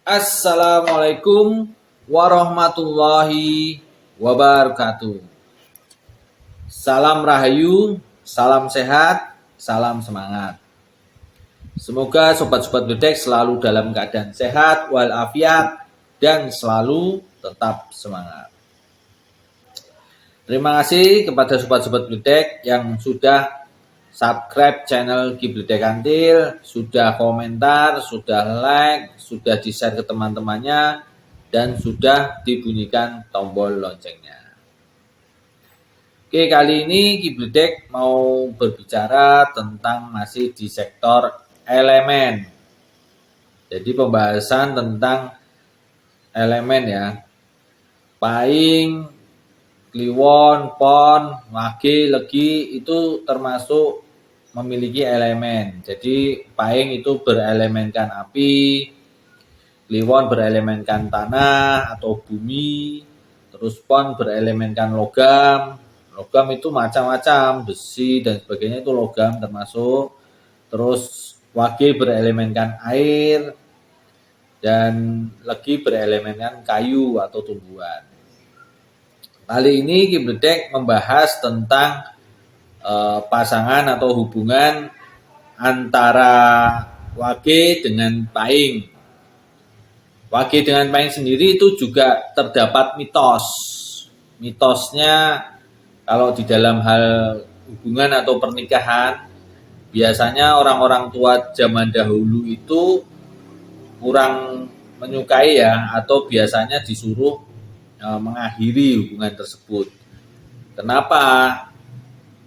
Assalamualaikum warahmatullahi wabarakatuh. Salam rahayu, salam sehat, salam semangat. Semoga sobat-sobat Bledek selalu dalam keadaan sehat walafiat dan selalu tetap semangat. Terima kasih kepada sobat-sobat Bledek yang sudah subscribe channel Ki Bledek Kantil, sudah komentar, sudah like, sudah di-share ke teman-temannya, dan sudah dibunyikan tombol loncengnya. Oke, kali ini Ki Bledek mau berbicara tentang masih di sektor elemen. Jadi pembahasan tentang elemen ya. Pahing, kliwon, pon, wage, legi itu termasuk memiliki elemen. Jadi pahing itu berelemenkan api, kliwon berelemenkan tanah atau bumi, terus pon berelemenkan logam. Logam itu macam-macam, besi dan sebagainya itu logam termasuk. Terus wage berelemenkan air dan legi berelemenkan kayu atau tumbuhan. Kali ini Ki Bledek membahas tentang pasangan atau hubungan antara wage dengan pahing. Wage dengan pahing sendiri itu juga terdapat mitos. Mitosnya kalau di dalam hal hubungan atau pernikahan, biasanya orang-orang tua zaman dahulu itu kurang menyukai ya, atau biasanya disuruh mengakhiri hubungan tersebut. Kenapa?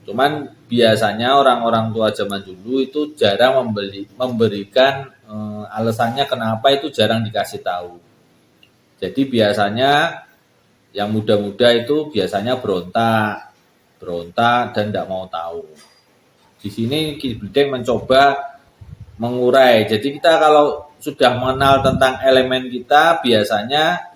Cuman biasanya orang-orang tua zaman dulu itu jarang memberikan alasannya kenapa itu jarang dikasih tahu. Jadi biasanya yang muda-muda itu biasanya berontak dan tidak mau tahu. Di sini Ki Bledek mencoba mengurai. Jadi kita kalau sudah mengenal tentang elemen kita, biasanya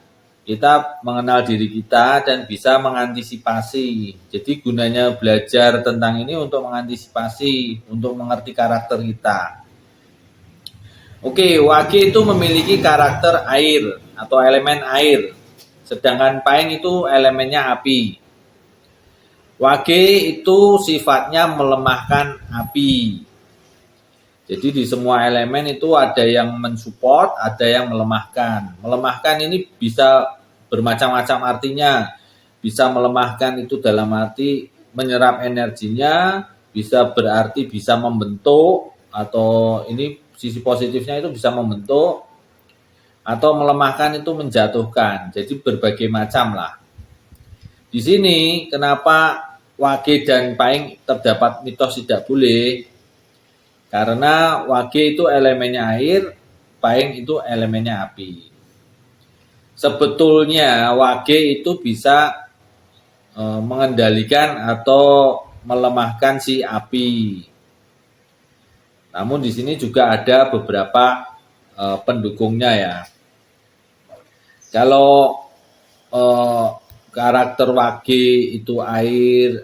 kita mengenal diri kita dan bisa mengantisipasi. Jadi gunanya belajar tentang ini untuk mengantisipasi, untuk mengerti karakter kita. Oke, wage itu memiliki karakter air atau elemen air. Sedangkan pahing itu elemennya api. Wage itu sifatnya melemahkan api. Jadi di semua elemen itu ada yang mensupport, ada yang melemahkan. Melemahkan ini bisa bermacam-macam artinya. Bisa melemahkan itu dalam arti menyerap energinya, bisa berarti bisa membentuk, atau ini sisi positifnya itu bisa membentuk, atau melemahkan itu menjatuhkan. Jadi berbagai macam lah. Di sini kenapa wage dan pahing terdapat mitos tidak boleh? Karena wage itu elemennya air, pahing itu elemennya api. Sebetulnya wage itu bisa mengendalikan atau melemahkan si api. Namun di sini juga ada beberapa pendukungnya ya. Kalau karakter wage itu air,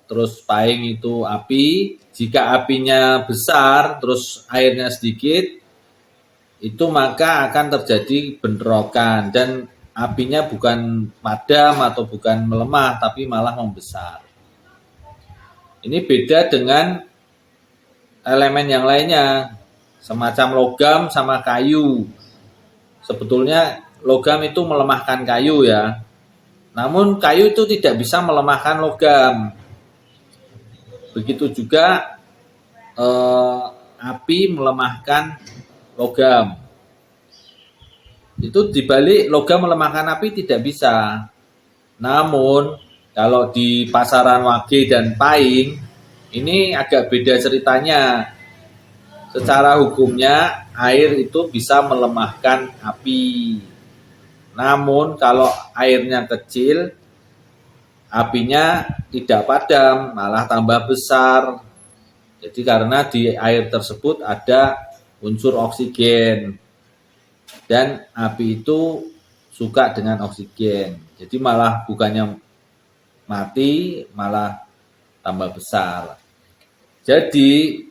terus pahing itu api. Jika apinya besar, terus airnya sedikit, itu maka akan terjadi bentrokan dan apinya bukan padam atau bukan melemah, tapi malah membesar. Ini beda dengan elemen yang lainnya, semacam logam sama kayu. Sebetulnya logam itu melemahkan kayu ya, namun kayu itu tidak bisa melemahkan logam. Begitu juga api melemahkan logam. Itu dibalik logam melemahkan api tidak bisa. Namun kalau di pasaran wage dan pahing ini agak beda ceritanya. Secara hukumnya air itu bisa melemahkan api. Namun kalau airnya kecil, apinya tidak padam, malah tambah besar. Jadi karena di air tersebut ada unsur oksigen. Dan api itu suka dengan oksigen. Jadi malah bukannya mati, malah tambah besar. Jadi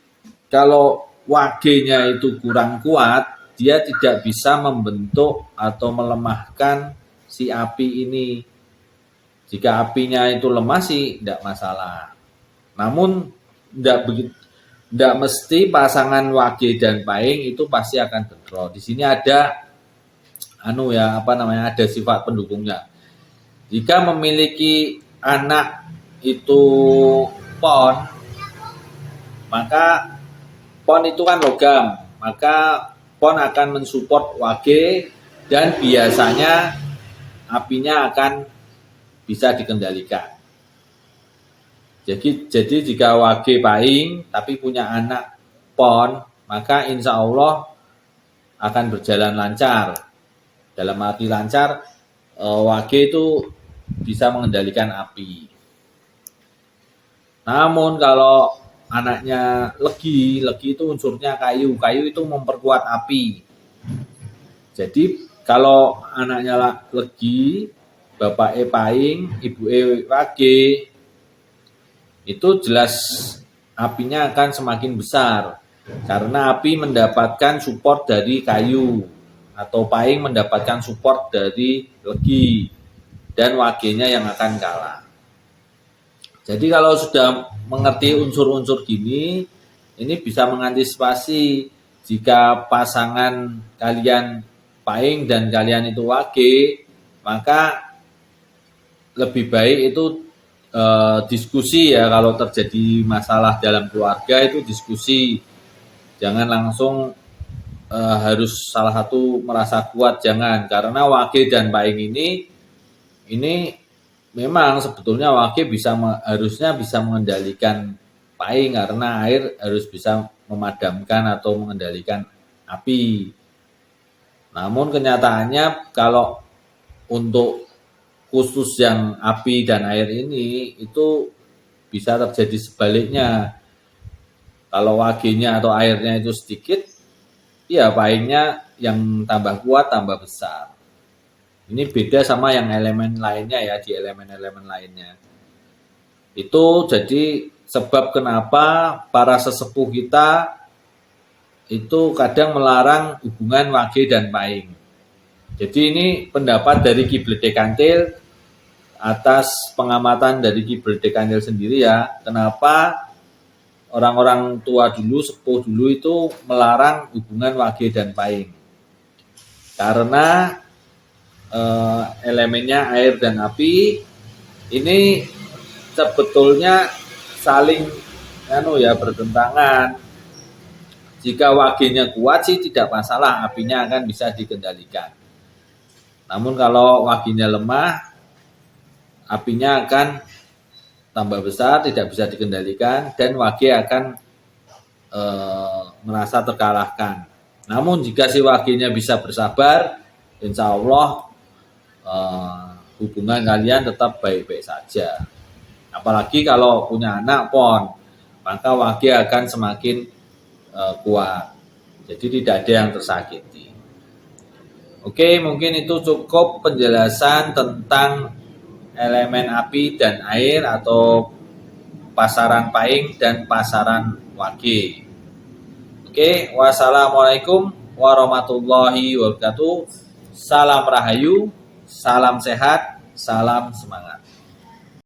kalau wagenya itu kurang kuat, dia tidak bisa membentuk atau melemahkan si api ini. Jika apinya itu lemah sih tidak masalah. Namun tidak mesti pasangan wage dan pahing itu pasti akan bentrok. Di sini ada ada sifat pendukungnya. Jika memiliki anak itu pon, maka pon itu kan logam, maka pon akan mensupport wage dan biasanya apinya akan bisa dikendalikan. Jadi jika wage pahing tapi punya anak pon, maka insya Allah akan berjalan lancar. Dalam arti lancar, wage itu bisa mengendalikan api. Namun kalau anaknya legi itu unsurnya kayu itu memperkuat api. Jadi kalau anaknya legi, bapak pahing, ibu wage, itu jelas apinya akan semakin besar karena api mendapatkan support dari kayu atau pahing mendapatkan support dari legi dan wagenya yang akan kalah. Jadi kalau sudah mengerti unsur-unsur gini, ini bisa mengantisipasi jika pasangan kalian pahing dan kalian itu wage, maka lebih baik itu diskusi ya. Kalau terjadi masalah dalam keluarga itu diskusi, jangan langsung harus salah satu merasa kuat, jangan, karena wage dan pahing ini memang sebetulnya wage harusnya bisa mengendalikan pahing karena air harus bisa memadamkan atau mengendalikan api. Namun kenyataannya kalau untuk khusus yang api dan air ini itu bisa terjadi sebaliknya. Kalau wagenya atau airnya itu sedikit, ya pahingnya yang tambah kuat, tambah besar. Ini beda sama yang elemen lainnya ya, di elemen-elemen lainnya. Itu jadi sebab kenapa para sesepuh kita itu kadang melarang hubungan wage dan pahing. Jadi ini pendapat dari Ki Bledek Kanthil atas pengamatan dari Ki Bledek Kanthil sendiri ya. Kenapa orang-orang tua dulu, sepuh dulu itu melarang hubungan wage dan pahing? Karena elemennya air dan api ini sebetulnya saling bertentangan. Jika wagenya kuat sih tidak masalah, apinya akan bisa dikendalikan. Namun kalau wagenya lemah, apinya akan tambah besar, tidak bisa dikendalikan dan wage akan merasa terkalahkan. Namun jika si wagenya bisa bersabar, insya Allah hubungan kalian tetap baik-baik saja. Apalagi kalau punya anak pon, maka wage akan semakin kuat. Jadi tidak ada yang tersakiti. Oke, mungkin itu cukup penjelasan tentang elemen api dan air atau pasaran pahing dan pasaran wage. Oke, wassalamualaikum warahmatullahi wabarakatuh. Salam rahayu, salam sehat, salam semangat.